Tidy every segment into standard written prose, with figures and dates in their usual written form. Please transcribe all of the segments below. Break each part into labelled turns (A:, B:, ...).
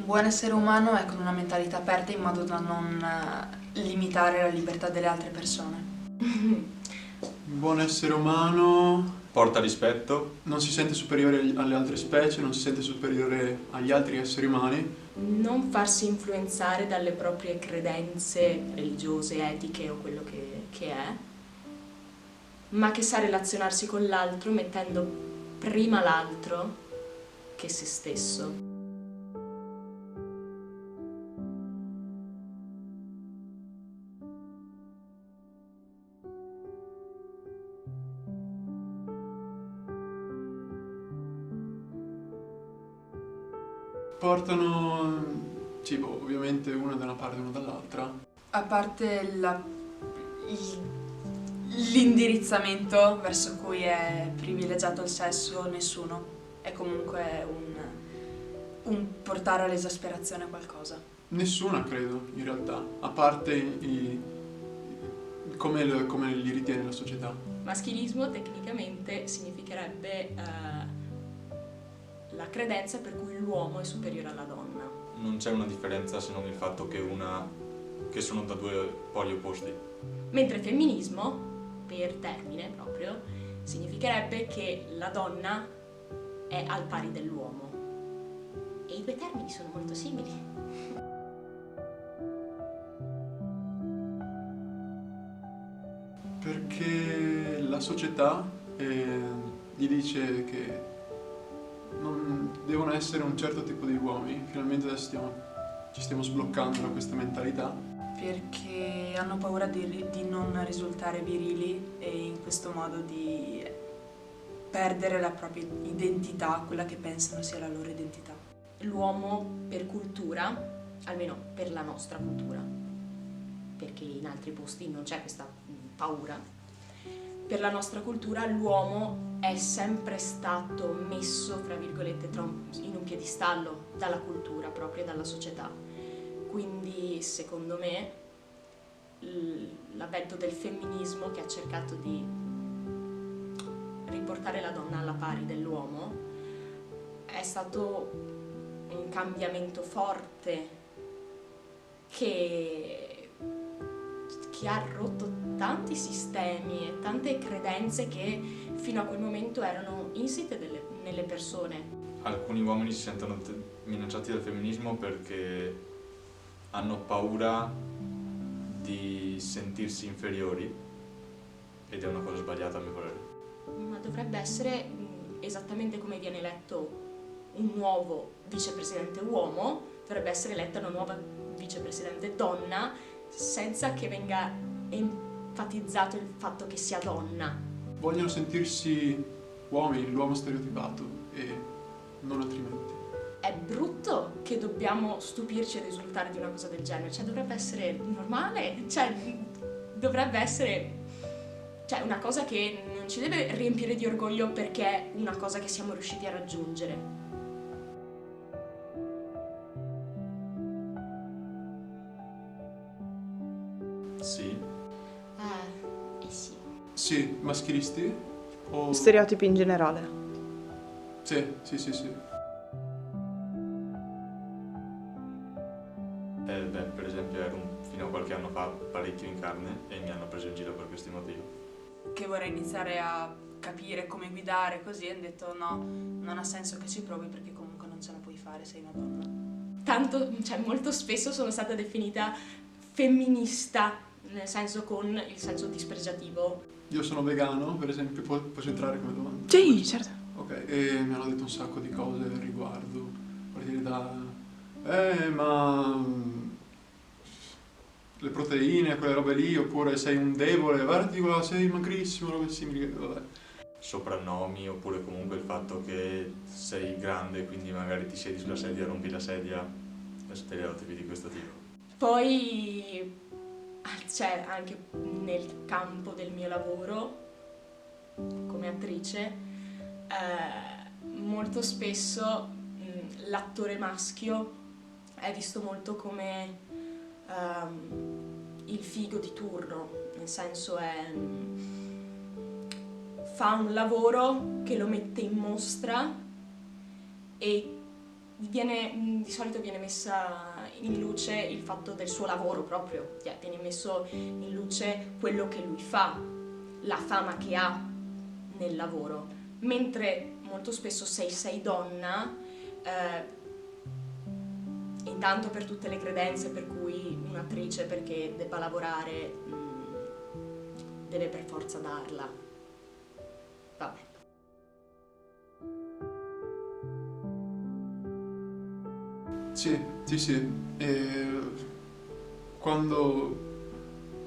A: Un buon essere umano è con una mentalità aperta in modo da non limitare la libertà delle altre persone.
B: Un buon essere umano
C: porta rispetto,
B: non si sente superiore alle altre specie, non si sente superiore agli altri esseri umani.
D: Non farsi influenzare dalle proprie credenze religiose, etiche o quello che è, ma che sa relazionarsi con l'altro mettendo prima l'altro che se stesso.
B: Portano cibo, ovviamente uno da una parte e uno dall'altra.
A: A parte l'indirizzamento verso cui è privilegiato il sesso, nessuno. È comunque un portare all'esasperazione qualcosa.
B: Nessuna, credo, in realtà, a parte come li ritiene la società.
D: Maschilismo tecnicamente significherebbe la credenza per cui l'uomo è superiore alla donna.
C: non c'è una differenza se non il fatto che sono da due poli opposti.
D: Mentre femminismo, per termine proprio, significherebbe che la donna è al pari dell'uomo. E i due termini sono molto simili.
B: Perché la società gli dice che non devono essere un certo tipo di uomini. Finalmente adesso ci stiamo sbloccando da questa mentalità.
A: Perché hanno paura di non risultare virili e in questo modo di perdere la propria identità, quella che pensano sia la loro identità.
D: L'uomo per cultura, almeno per la nostra cultura, perché in altri posti non c'è questa paura, per la nostra cultura l'uomo è sempre stato messo, fra virgolette, in un piedistallo dalla cultura, proprio dalla società. Quindi, secondo me, l'avvento del femminismo, che ha cercato di riportare la donna alla pari dell'uomo, è stato un cambiamento forte che ha rotto tanti sistemi e tante credenze che fino a quel momento erano insite nelle persone.
C: Alcuni uomini si sentono minacciati dal femminismo perché hanno paura di sentirsi inferiori, ed è una cosa sbagliata a mio parere.
D: Ma dovrebbe essere esattamente come viene eletto un nuovo vicepresidente uomo, dovrebbe essere eletta una nuova vicepresidente donna, senza che venga enfatizzato il fatto che sia donna.
B: Vogliono sentirsi uomini, l'uomo stereotipato, e non altrimenti.
D: È brutto che dobbiamo stupirci ed esultare di una cosa del genere, cioè dovrebbe essere normale, cioè dovrebbe essere una cosa che non ci deve riempire di orgoglio perché è una cosa che siamo riusciti a raggiungere.
C: Sì.
D: Sì.
B: Sì, maschilisti? O...
E: Stereotipi in generale.
B: Sì.
C: Per esempio ero fino a qualche anno fa parecchio in carne e mi hanno preso in giro per questi motivi. Che
A: vorrei iniziare a capire come guidare così, e ho detto no, non ha senso che ci provi perché comunque non ce la puoi fare, sei una donna.
D: Tanto, molto spesso sono stata definita femminista, nel senso con il senso dispregiativo.
B: Io sono vegano, per esempio, posso entrare come domanda?
E: Sì, certo.
B: Ok, e mi hanno detto un sacco di cose al riguardo, a partire da... ma... le proteine, quelle robe lì, oppure sei un debole, guarda, sei magrissimo, robe simili, vabbè.
C: Soprannomi, oppure comunque il fatto che sei grande, quindi magari ti siedi sulla sedia, rompi la sedia, stereotipi di questo tipo.
D: Poi c'è anche nel campo del mio lavoro come attrice, molto spesso l'attore maschio è visto molto come il figo di turno, nel senso fa un lavoro che lo mette in mostra e di solito viene messa in luce il fatto del suo lavoro proprio, viene messo in luce quello che lui fa, la fama che ha nel lavoro, mentre molto spesso se sei donna, intanto per tutte le credenze per cui un'attrice, perché debba lavorare, deve per forza darla. Vabbè.
B: Sì. E quando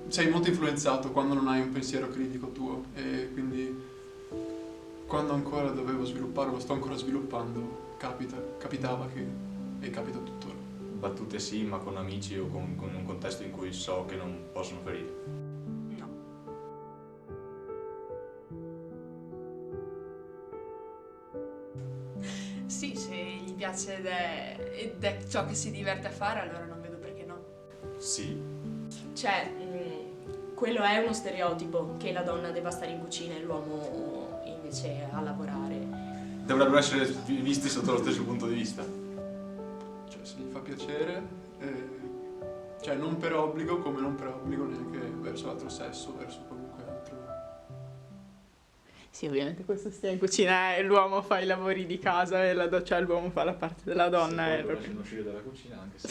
B: sei molto influenzato, quando non hai un pensiero critico tuo, e quindi quando ancora dovevo sviluppare, lo sto ancora sviluppando, capitava e capita tuttora.
C: Battute sì, ma con amici o con un contesto in cui so che non possono ferire.
A: No. Sì, se gli piace ed è ciò che si diverte a fare, allora non vedo perché no.
C: Sì,
D: Cioè, quello è uno stereotipo, che la donna debba stare in cucina e l'uomo invece a lavorare.
C: dovrebbero essere visti sotto lo stesso punto di vista.
B: Cioè, se gli fa piacere, cioè non per obbligo, come non per obbligo neanche verso l'altro sesso, verso qualunque altro.
E: Sì, ovviamente questo stia in cucina e l'uomo fa i lavori di casa e cioè l'uomo fa la parte della donna.
C: Se
E: E
C: poi lo
E: proprio...
C: lasciano uscire dalla cucina, anche se...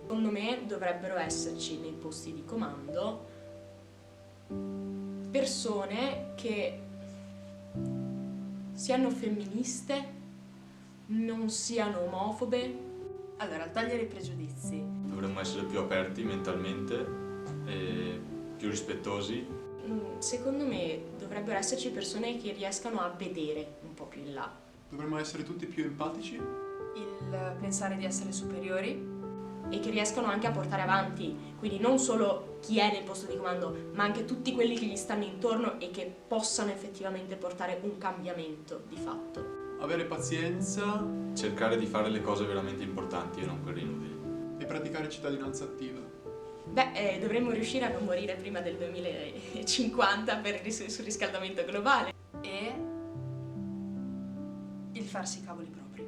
D: Secondo me dovrebbero esserci nei posti di comando persone che siano femministe, non siano omofobe.
A: Allora, togliere i pregiudizi.
C: Dovremmo essere più aperti mentalmente e più rispettosi.
D: Secondo me dovrebbero esserci persone che riescano a vedere un po' più in là.
B: Dovremmo essere tutti più empatici.
A: Il pensare di essere superiori.
D: E che riescano anche a portare avanti, quindi non solo chi è nel posto di comando, ma anche tutti quelli che gli stanno intorno e che possano effettivamente portare un cambiamento di fatto.
B: Avere pazienza
C: Cercare di fare le cose veramente importanti e non quelle inutili.
B: e praticare cittadinanza attiva.
D: Beh, dovremmo riuscire a non morire prima del 2050 per il surriscaldamento globale.
A: E il farsi i cavoli propri.